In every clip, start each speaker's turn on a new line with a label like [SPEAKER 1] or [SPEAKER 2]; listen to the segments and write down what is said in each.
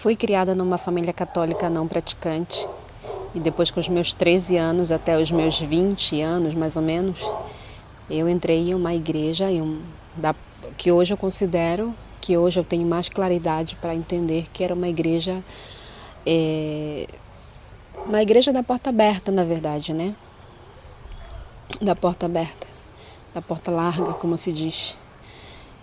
[SPEAKER 1] Fui criada numa família católica não praticante e depois com os meus 13 anos até os meus 20 anos mais ou menos, eu entrei em uma igreja que hoje eu considero, que hoje eu tenho mais claridade para entender que era uma igreja da porta aberta, na verdade, né? Da porta aberta, da porta larga, como se diz.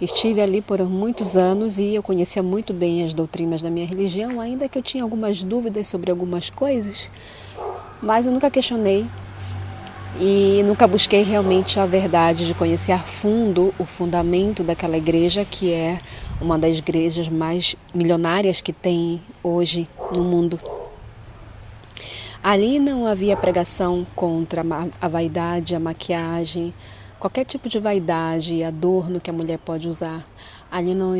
[SPEAKER 1] Estive ali por muitos anos e eu conhecia muito bem as doutrinas da minha religião, ainda que eu tinha algumas dúvidas sobre algumas coisas, mas eu nunca questionei e nunca busquei realmente a verdade de conhecer a fundo o fundamento daquela igreja, que é uma das igrejas mais milionárias que tem hoje no mundo. Ali não havia pregação contra a vaidade, a maquiagem, qualquer tipo de vaidade e adorno que a mulher pode usar. Ali não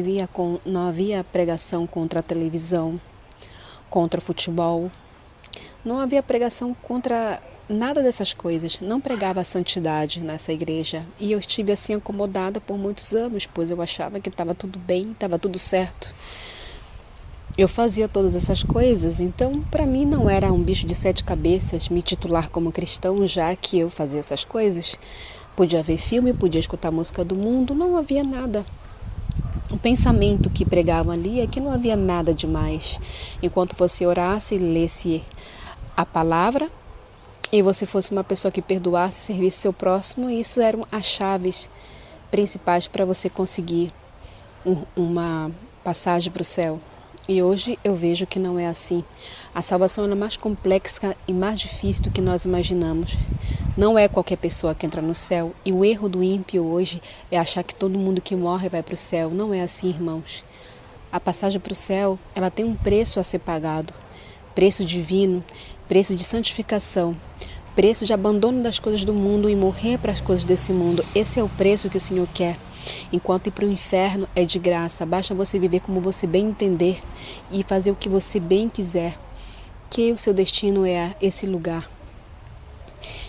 [SPEAKER 1] havia pregação contra a televisão, contra o futebol. Não havia pregação contra nada dessas coisas. Não pregava a santidade nessa igreja. E eu estive assim acomodada por muitos anos, pois eu achava que estava tudo bem, estava tudo certo. Eu fazia todas essas coisas, então para mim não era um bicho de 7 cabeças me titular como cristão, já que eu fazia essas coisas. Podia ver filme, podia escutar música do mundo, não havia nada. O pensamento que pregavam ali é que não havia nada demais. Enquanto você orasse e lesse a palavra, e você fosse uma pessoa que perdoasse e servisse seu próximo, isso eram as chaves principais para você conseguir uma passagem para o céu. E hoje eu vejo que não é assim. A salvação é mais complexa e mais difícil do que nós imaginamos. Não é qualquer pessoa que entra no céu. E o erro do ímpio hoje é achar que todo mundo que morre vai para o céu. Não é assim, irmãos. A passagem para o céu, ela tem um preço a ser pagado. Preço divino, preço de santificação, preço de abandono das coisas do mundo e morrer para as coisas desse mundo. Esse é o preço que o Senhor quer. Enquanto ir para o inferno é de graça, basta você viver como você bem entender e fazer o que você bem quiser, que o seu destino é esse lugar.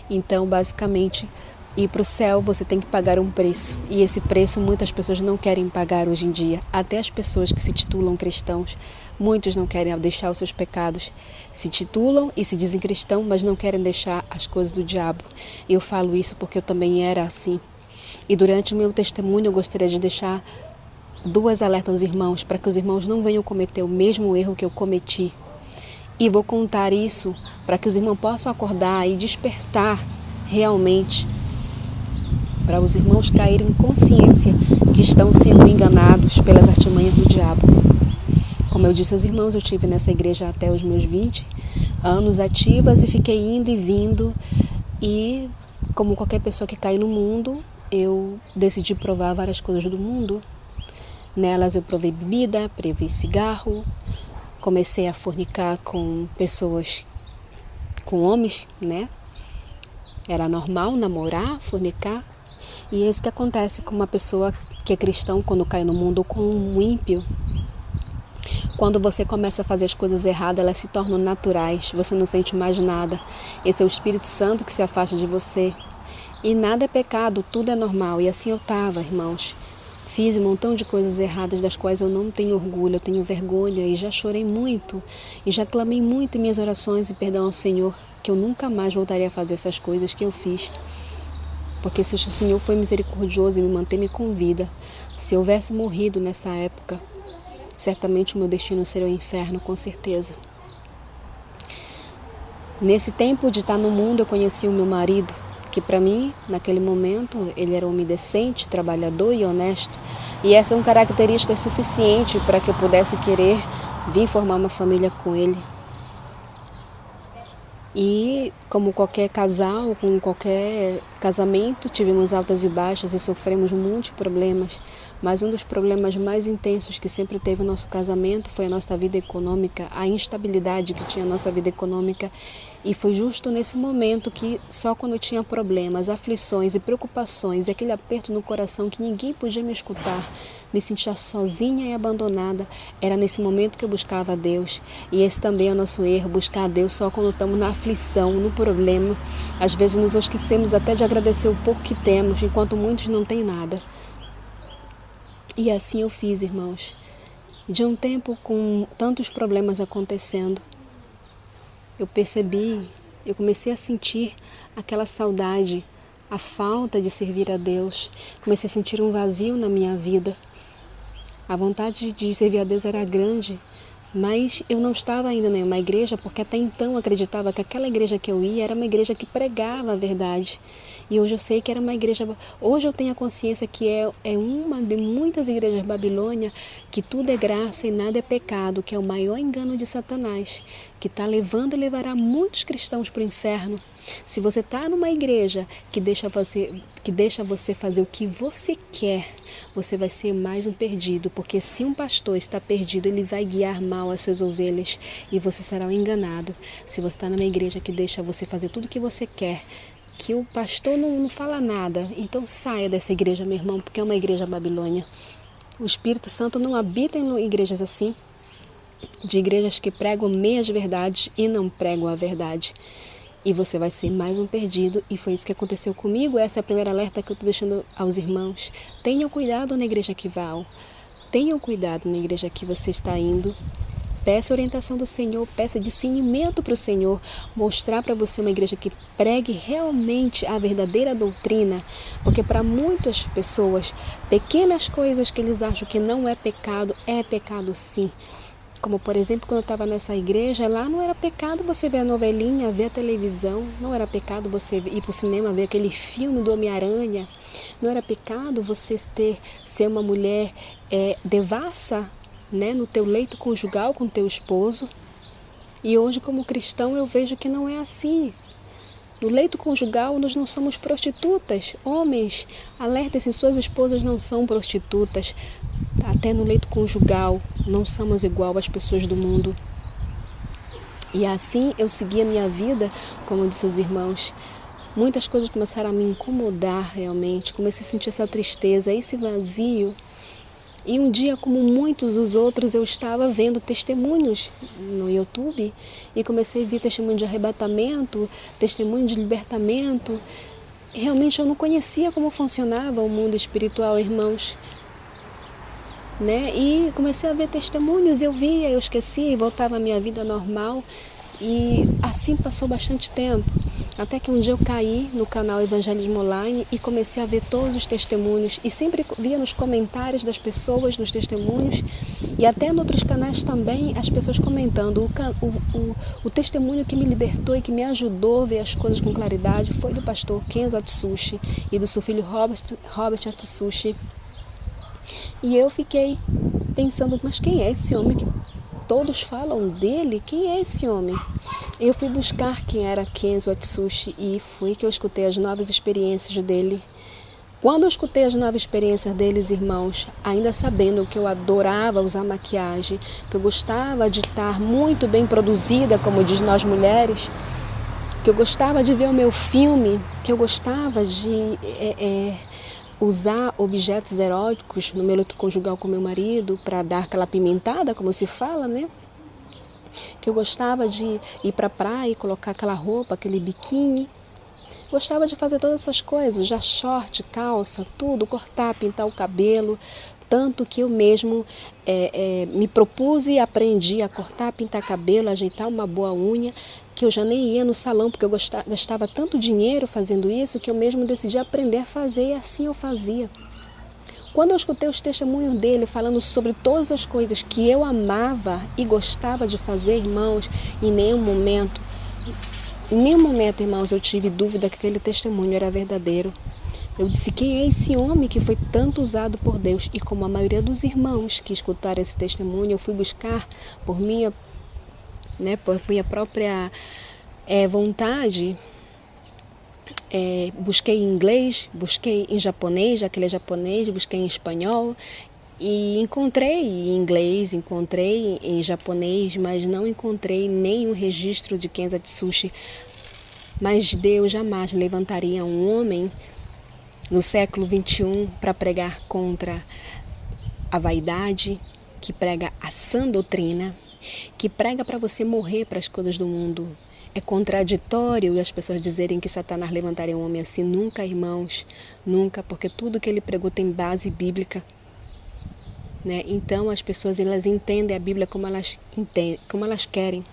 [SPEAKER 1] Então, basicamente, ir para o céu você tem que pagar um preço, e esse preço muitas pessoas não querem pagar hoje em dia. Até as pessoas que se titulam cristãos, muitos não querem deixar os seus pecados. Se titulam e se dizem cristão, mas não querem deixar as coisas do diabo. Eu falo isso porque eu também era assim. E durante o meu testemunho eu gostaria de deixar 2 alertas aos irmãos, para que os irmãos não venham cometer o mesmo erro que eu cometi. E vou contar isso para que os irmãos possam acordar e despertar realmente, para os irmãos caírem em consciência que estão sendo enganados pelas artimanhas do diabo. Como eu disse aos irmãos, eu estive nessa igreja até os meus 20 anos ativas e fiquei indo e vindo. E como qualquer pessoa que cai no mundo, eu decidi provar várias coisas do mundo. Nelas eu provei bebida, provei cigarro, comecei a fornicar com pessoas, com homens, né? Era normal namorar, fornicar. E é isso que acontece com uma pessoa que é cristão quando cai no mundo, ou com um ímpio. Quando você começa a fazer as coisas erradas, elas se tornam naturais, você não sente mais nada. Esse é o Espírito Santo que se afasta de você. E nada é pecado, tudo é normal. E assim eu estava, irmãos. Fiz um montão de coisas erradas das quais eu não tenho orgulho, eu tenho vergonha e já chorei muito. E já clamei muito em minhas orações e perdão ao Senhor, que eu nunca mais voltaria a fazer essas coisas que eu fiz. Porque se o Senhor foi misericordioso e me manteve com vida, se eu houvesse morrido nessa época, certamente o meu destino seria o inferno, com certeza. Nesse tempo de estar no mundo, eu conheci o meu marido, que para mim, naquele momento, ele era um homem decente, trabalhador e honesto. E essas são características suficientes para que eu pudesse querer vir formar uma família com ele. E como qualquer casal, como qualquer casamento, tivemos altas e baixas e sofremos muitos problemas. Mas um dos problemas mais intensos que sempre teve o nosso casamento foi a nossa vida econômica, a instabilidade que tinha a nossa vida econômica. E foi justo nesse momento que só quando eu tinha problemas, aflições e preocupações, e aquele aperto no coração que ninguém podia me escutar, me sentia sozinha e abandonada, era nesse momento que eu buscava a Deus. E esse também é o nosso erro, buscar a Deus só quando estamos na aflição, no problema. Às vezes nos esquecemos até de agradecer o pouco que temos, enquanto muitos não têm nada. E assim eu fiz, irmãos. De um tempo com tantos problemas acontecendo, eu percebi, eu comecei a sentir aquela saudade, a falta de servir a Deus. Comecei a sentir um vazio na minha vida. A vontade de servir a Deus era grande, mas eu não estava ainda em nenhuma igreja, porque até então eu acreditava que aquela igreja que eu ia era uma igreja que pregava a verdade. E hoje eu sei que era uma igreja... Hoje eu tenho a consciência que é uma de muitas igrejas Babilônia, que tudo é graça e nada é pecado, que é o maior engano de Satanás, que está levando e levará muitos cristãos para o inferno. Se você está numa igreja que deixa você fazer o que você quer, você vai ser mais um perdido, porque se um pastor está perdido, ele vai guiar mal as suas ovelhas e você será um enganado. Se você está numa igreja que deixa você fazer tudo o que você quer, que o pastor não fala nada, então saia dessa igreja, meu irmão, porque é uma igreja Babilônia. O Espírito Santo não habita em igrejas assim, de igrejas que pregam meias verdades e não pregam a verdade. E você vai ser mais um perdido, e foi isso que aconteceu comigo. Essa é a primeira alerta que eu estou deixando aos irmãos. Tenham cuidado na igreja que vão. Tenham cuidado na igreja que você está indo. Peça orientação do Senhor, peça discernimento para o Senhor, mostrar para você uma igreja que pregue realmente a verdadeira doutrina, porque para muitas pessoas, pequenas coisas que eles acham que não é pecado sim. Como, por exemplo, quando eu estava nessa igreja, lá não era pecado você ver a novelinha, ver a televisão, não era pecado você ir para o cinema, ver aquele filme do Homem-Aranha, não era pecado você ser uma mulher devassa, né, no teu leito conjugal com teu esposo. E hoje, como cristão, eu vejo que não é assim. No leito conjugal, nós não somos prostitutas. Homens, alertem-se, suas esposas não são prostitutas. Até no leito conjugal, não somos igual às pessoas do mundo. E assim eu segui a minha vida, como disse os irmãos. Muitas coisas começaram a me incomodar realmente. Comecei a sentir essa tristeza, esse vazio. E um dia, como muitos dos outros, eu estava vendo testemunhos no YouTube e comecei a ver testemunho de arrebatamento, testemunho de libertamento. Realmente eu não conhecia como funcionava o mundo espiritual, irmãos. Né? E comecei a ver testemunhos, eu via, eu esquecia e voltava à minha vida normal. E assim passou bastante tempo. Até que um dia eu caí no canal Evangelismo Online e comecei a ver todos os testemunhos. E sempre via nos comentários das pessoas, nos testemunhos, e até em outros canais também, as pessoas comentando. O testemunho que me libertou e que me ajudou a ver as coisas com claridade foi do pastor Kenzo Atsushi e do seu filho Robert Atsushi. E eu fiquei pensando, mas quem é esse homem que todos falam dele? Quem é esse homem? Eu fui buscar quem era Kenzo Atsushi e foi que eu escutei as novas experiências dele. Quando eu escutei as novas experiências deles, irmãos, ainda sabendo que eu adorava usar maquiagem, que eu gostava de estar muito bem produzida, como diz nós mulheres, que eu gostava de ver o meu filme, que eu gostava de usar objetos eróticos no meu leito conjugal com meu marido para dar aquela pimentada, como se fala, né? Que eu gostava de ir para a praia e colocar aquela roupa, aquele biquíni. Gostava de fazer todas essas coisas, já short, calça, tudo, cortar, pintar o cabelo. Tanto que eu mesmo me propus e aprendi a cortar, pintar cabelo, ajeitar uma boa unha, que eu já nem ia no salão, porque eu gastava tanto dinheiro fazendo isso, que eu mesmo decidi aprender a fazer, e assim eu fazia. Quando eu escutei os testemunhos dele falando sobre todas as coisas que eu amava e gostava de fazer, irmãos, em nenhum momento, irmãos, eu tive dúvida que aquele testemunho era verdadeiro. Eu disse, quem é esse homem que foi tanto usado por Deus? E como a maioria dos irmãos que escutaram esse testemunho, eu fui buscar por minha própria vontade. Busquei em inglês, busquei em japonês, já que ele é japonês, busquei em espanhol e encontrei em inglês, encontrei em japonês, mas não encontrei nenhum registro de Kenzo Atsushi. Mas Deus jamais levantaria um homem no século 21 para pregar contra a vaidade, que prega a sã doutrina, que prega para você morrer para as coisas do mundo. É contraditório as pessoas dizerem que Satanás levantaria um homem assim. Nunca, irmãos, nunca, porque tudo que ele pregou tem base bíblica. né? Então as pessoas elas entendem a Bíblia como elas entendem, como elas querem.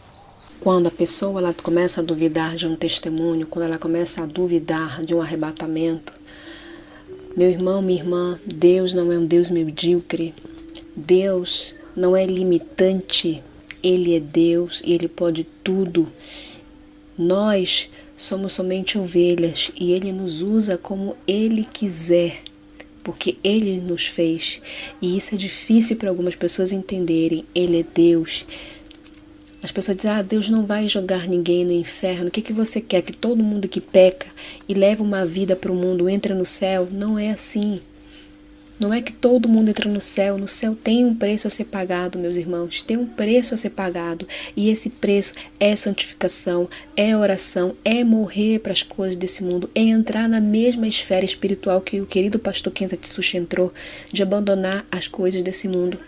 [SPEAKER 1] Quando a pessoa ela começa a duvidar de um testemunho, quando ela começa a duvidar de um arrebatamento, meu irmão, minha irmã, Deus não é um Deus medíocre. Deus não é limitante. Ele é Deus e Ele pode tudo. Nós somos somente ovelhas e Ele nos usa como Ele quiser, porque Ele nos fez. E isso é difícil para algumas pessoas entenderem. Ele é Deus. As pessoas dizem, Deus não vai jogar ninguém no inferno. O que você quer? Que todo mundo que peca e leva uma vida para o mundo entre no céu? Não é assim. Não é que todo mundo entra no céu. No céu tem um preço a ser pagado, meus irmãos. Tem um preço a ser pagado. E esse preço é santificação, é oração, é morrer para as coisas desse mundo, é entrar na mesma esfera espiritual que o querido pastor Kenza Tsuchi entrou, de abandonar as coisas desse mundo.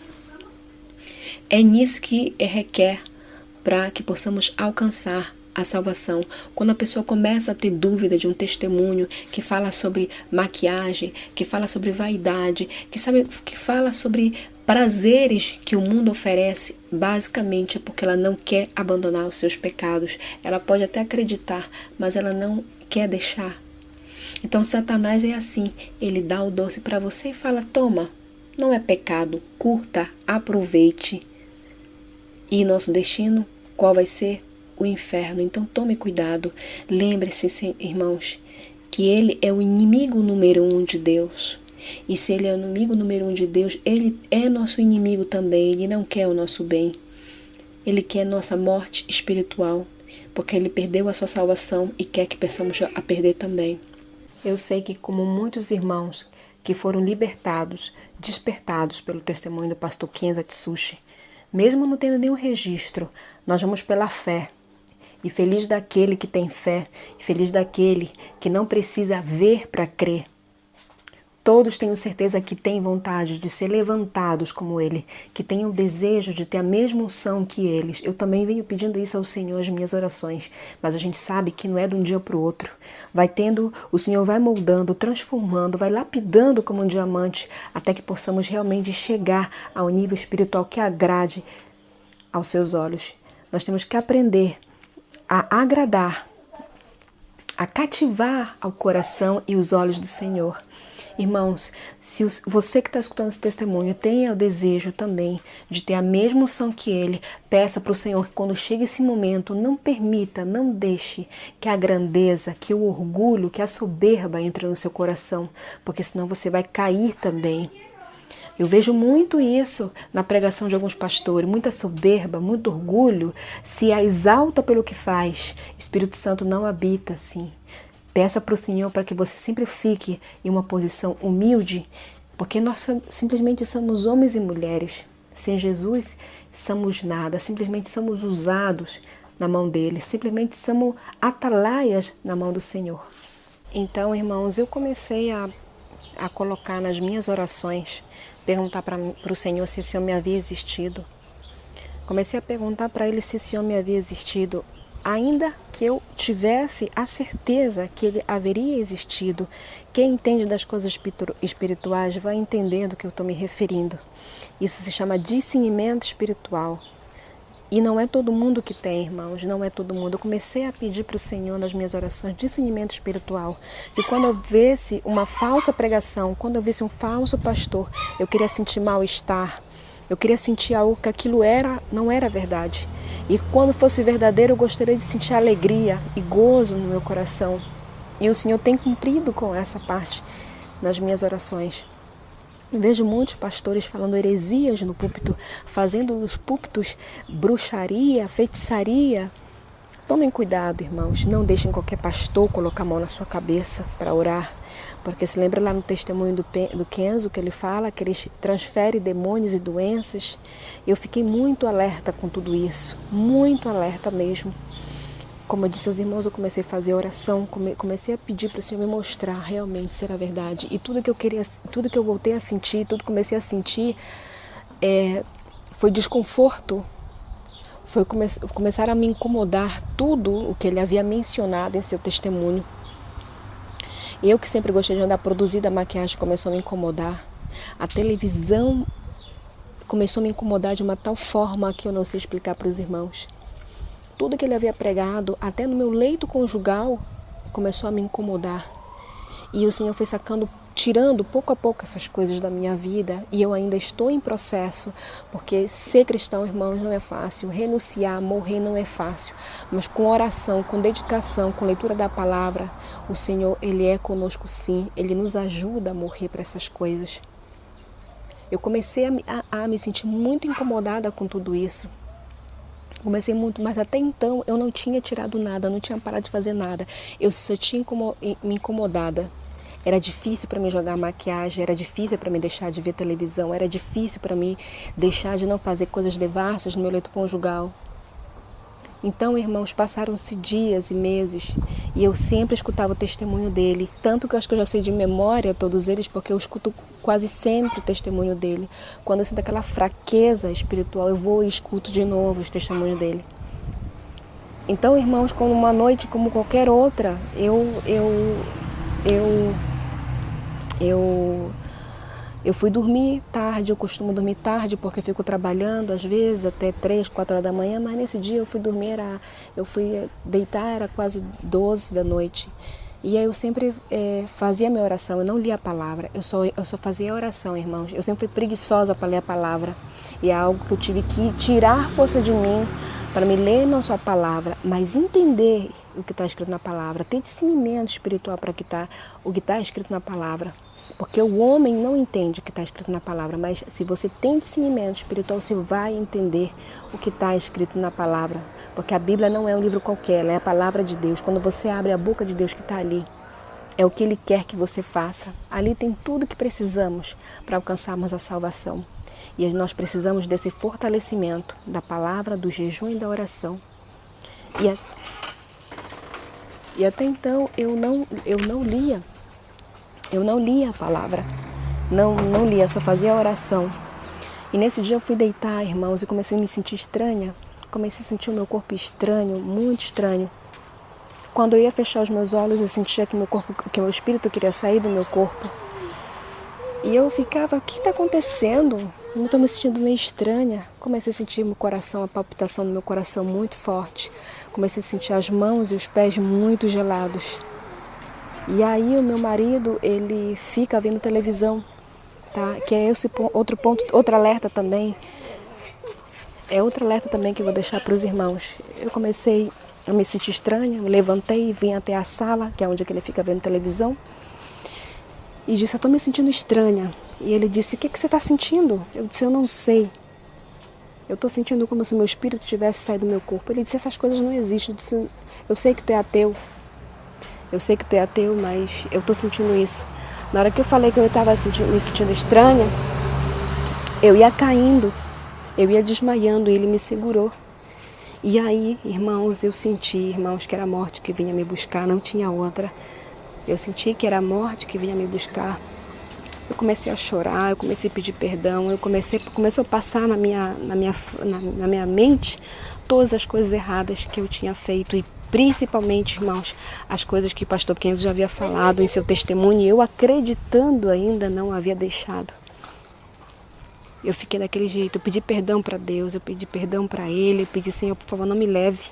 [SPEAKER 1] É nisso que requer para que possamos alcançar a salvação. Quando a pessoa começa a ter dúvida de um testemunho que fala sobre maquiagem, que fala sobre vaidade, que fala sobre prazeres que o mundo oferece, basicamente é porque ela não quer abandonar os seus pecados. Ela pode até acreditar, mas ela não quer deixar. Então Satanás é assim, ele dá o doce para você e fala, toma, não é pecado, curta, aproveite. E nosso destino, qual vai ser? O inferno. Então tome cuidado. Lembre-se, irmãos, que ele é o inimigo número 1 de Deus. E se ele é o inimigo número 1 de Deus, ele é nosso inimigo também. Ele não quer o nosso bem. Ele quer nossa morte espiritual, porque ele perdeu a sua salvação e quer que peçamos a perder também. Eu sei que, como muitos irmãos que foram libertados, despertados pelo testemunho do pastor Kenza Tsuchi, mesmo não tendo nenhum registro, nós vamos pela fé. E feliz daquele que tem fé, e feliz daquele que não precisa ver para crer. Todos tenho certeza que têm vontade de ser levantados como ele, que têm o desejo de ter a mesma unção que eles. Eu também venho pedindo isso ao Senhor, as minhas orações, mas a gente sabe que não é de um dia para o outro. O Senhor vai moldando, transformando, vai lapidando como um diamante, até que possamos realmente chegar ao nível espiritual que agrade aos seus olhos. Nós temos que aprender a agradar, a cativar ao coração e os olhos do Senhor. Irmãos, se você que está escutando esse testemunho tem o desejo também de ter a mesma unção que ele, peça para o Senhor que quando chega esse momento, não permita, não deixe que a grandeza, que o orgulho, que a soberba entre no seu coração, porque senão você vai cair também. Eu vejo muito isso na pregação de alguns pastores, muita soberba, muito orgulho, se exalta pelo que faz. O Espírito Santo não habita assim. Peça para o Senhor para que você sempre fique em uma posição humilde, porque nós simplesmente somos homens e mulheres. Sem Jesus, somos nada, simplesmente somos usados na mão dele, simplesmente somos atalaias na mão do Senhor. Então, irmãos, eu comecei a colocar nas minhas orações, perguntar para o Senhor se esse homem havia existido. Comecei a perguntar para ele se esse homem havia existido, ainda que eu tivesse a certeza que ele haveria existido. Quem entende das coisas espirituais vai entender do que eu estou me referindo. Isso se chama discernimento espiritual. E não é todo mundo que tem, irmãos, não é todo mundo. Eu comecei a pedir para o Senhor nas minhas orações discernimento espiritual. De quando eu visse uma falsa pregação, quando eu visse um falso pastor, eu queria sentir mal-estar. Eu queria sentir algo que aquilo não era verdade. E quando fosse verdadeiro, eu gostaria de sentir alegria e gozo no meu coração. E o Senhor tem cumprido com essa parte nas minhas orações. Eu vejo muitos pastores falando heresias no púlpito, fazendo nos púlpitos bruxaria, feitiçaria. Tomem cuidado, irmãos. Não deixem qualquer pastor colocar a mão na sua cabeça para orar. Porque se lembra lá no testemunho do Kenzo que ele fala que ele transfere demônios e doenças. Eu fiquei muito alerta com tudo isso. Muito alerta mesmo. Como eu disse aos irmãos, eu comecei a fazer oração, comecei a pedir para o Senhor me mostrar realmente se era verdade. E tudo que eu queria, tudo que eu voltei a sentir, tudo que comecei a sentir, foi desconforto. Foi começar a me incomodar tudo o que ele havia mencionado em seu testemunho. Eu que sempre gostei de andar produzida, a maquiagem começou a me incomodar. A televisão começou a me incomodar de uma tal forma que eu não sei explicar para os irmãos. Tudo que ele havia pregado, até no meu leito conjugal, começou a me incomodar. E o Senhor foi tirando pouco a pouco essas coisas da minha vida, e eu ainda estou em processo, porque ser cristão, irmãos, não é fácil, renunciar, morrer não é fácil, mas com oração, com dedicação, com leitura da palavra, o Senhor, Ele é conosco sim, Ele nos ajuda a morrer para essas coisas. Eu comecei a me sentir muito incomodada com tudo isso. Comecei muito, mas até então eu não tinha tirado nada, não tinha parado de fazer nada, eu só tinha me incomodada. Era difícil para mim jogar maquiagem, era difícil para mim deixar de ver televisão, era difícil para mim deixar de não fazer coisas devassas no meu leito conjugal. Então, irmãos, passaram-se dias e meses e eu sempre escutava o testemunho dele. Tanto que eu acho que eu já sei de memória todos eles, porque eu escuto quase sempre o testemunho dele. Quando eu sinto aquela fraqueza espiritual, eu vou e escuto de novo os testemunhos dele. Então, irmãos, como uma noite como qualquer outra, eu fui dormir tarde, eu costumo dormir tarde porque eu fico trabalhando às vezes até 3, 4 horas da manhã, mas nesse dia eu fui deitar, era quase 12 da noite. E aí eu sempre fazia minha oração, eu não lia a palavra, eu só fazia a oração, irmãos. Eu sempre fui preguiçosa para ler a palavra e é algo que eu tive que tirar força de mim para me ler não só a palavra, mas entender o que está escrito na palavra, ter discernimento espiritual para o que está escrito na palavra. Porque o homem não entende o que está escrito na palavra, mas se você tem discernimento espiritual, você vai entender o que está escrito na palavra. Porque a Bíblia não é um livro qualquer, ela é a palavra de Deus. Quando você abre a boca de Deus que está ali, é o que Ele quer que você faça. Ali tem tudo que precisamos para alcançarmos a salvação. E nós precisamos desse fortalecimento da palavra, do jejum e da oração. E até então eu não lia a palavra, não lia, só fazia a oração. E nesse dia eu fui deitar, irmãos, e comecei a me sentir estranha, comecei a sentir o meu corpo estranho, muito estranho. Quando eu ia fechar os meus olhos, eu sentia que meu espírito queria sair do meu corpo. E eu ficava, o que está acontecendo? Eu estou me sentindo meio estranha. Comecei a sentir meu coração, a palpitação do meu coração muito forte. Comecei a sentir as mãos e os pés muito gelados. E aí o meu marido, ele fica vendo televisão, tá? Que é esse outro ponto, outro alerta também. É outro alerta também que eu vou deixar para os irmãos. Eu comecei a me sentir estranha, eu levantei e vim até a sala, que é onde ele fica vendo televisão. E disse, eu estou me sentindo estranha. E ele disse, o que você está sentindo? Eu disse, eu não sei. Eu estou sentindo como se o meu espírito tivesse saído do meu corpo. Ele disse, essas coisas não existem. Eu disse, eu sei que tu é ateu. Eu sei que tu é ateu, mas eu estou sentindo isso. Na hora que eu falei que eu estava me sentindo estranha, eu ia caindo, eu ia desmaiando e ele me segurou. E aí, irmãos, eu senti, irmãos, que era a morte que vinha me buscar, não tinha outra. Eu senti que era a morte que vinha me buscar. Eu comecei a chorar, eu comecei a pedir perdão, começou a passar na minha mente todas as coisas erradas que eu tinha feito e principalmente, irmãos, as coisas que o pastor Kenzo já havia falado em seu testemunho e eu acreditando ainda não havia deixado. Eu fiquei daquele jeito, eu pedi perdão para Deus, eu pedi perdão para Ele, eu pedi, Senhor, por favor, não me leve,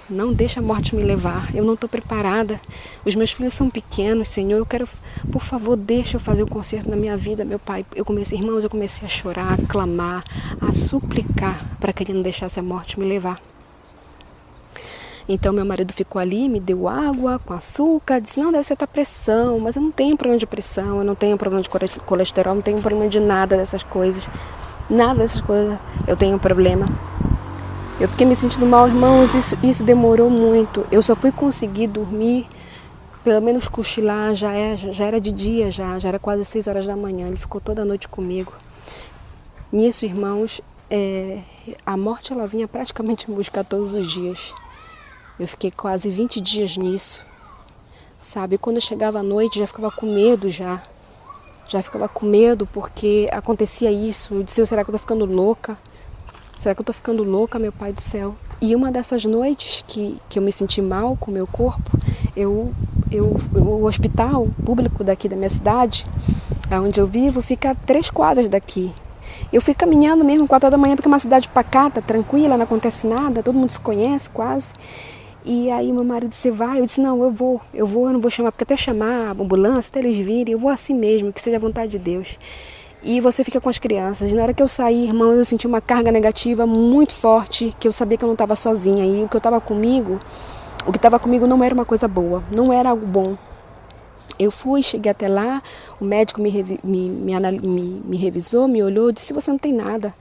[SPEAKER 1] não deixa a morte me levar, eu não estou preparada, os meus filhos são pequenos, Senhor, eu quero, por favor, deixa eu fazer um concerto na minha vida, meu Pai. Eu comecei a chorar, a clamar, a suplicar para que Ele não deixasse a morte me levar. Então meu marido ficou ali, me deu água com açúcar, disse, não, deve ser tua pressão, mas eu não tenho problema de pressão, eu não tenho problema de colesterol, não tenho problema de nada dessas coisas eu tenho problema. Eu fiquei me sentindo mal, irmãos, isso demorou muito, eu só fui conseguir dormir, pelo menos cochilar, já era de dia, já era quase 6 horas da manhã, ele ficou toda a noite comigo. Nisso, irmãos, a morte ela vinha praticamente me buscar todos os dias. Eu fiquei quase 20 dias nisso, sabe? Quando eu chegava à noite, já ficava com medo já ficava com medo porque acontecia isso. Eu disse, será que eu tô ficando louca? Será que eu tô ficando louca, meu Pai do céu? E uma dessas noites que eu me senti mal com o meu corpo, o hospital público daqui da minha cidade, onde eu vivo, fica a 3 quadras daqui.
[SPEAKER 2] Eu fui caminhando mesmo 4 horas da manhã, porque é uma cidade pacata, tranquila, não acontece nada, todo mundo se conhece quase. E aí meu marido disse, vai? Eu disse, não, eu não vou chamar, porque até chamar a ambulância, até eles virem, eu vou assim mesmo, que seja a vontade de Deus. E você fica com as crianças. E na hora que eu saí, irmão, eu senti uma carga negativa muito forte, que eu sabia que eu não estava sozinha. E o que estava comigo não era uma coisa boa, não era algo bom. Eu fui, cheguei até lá, o médico me revisou, me olhou, disse, você não tem nada.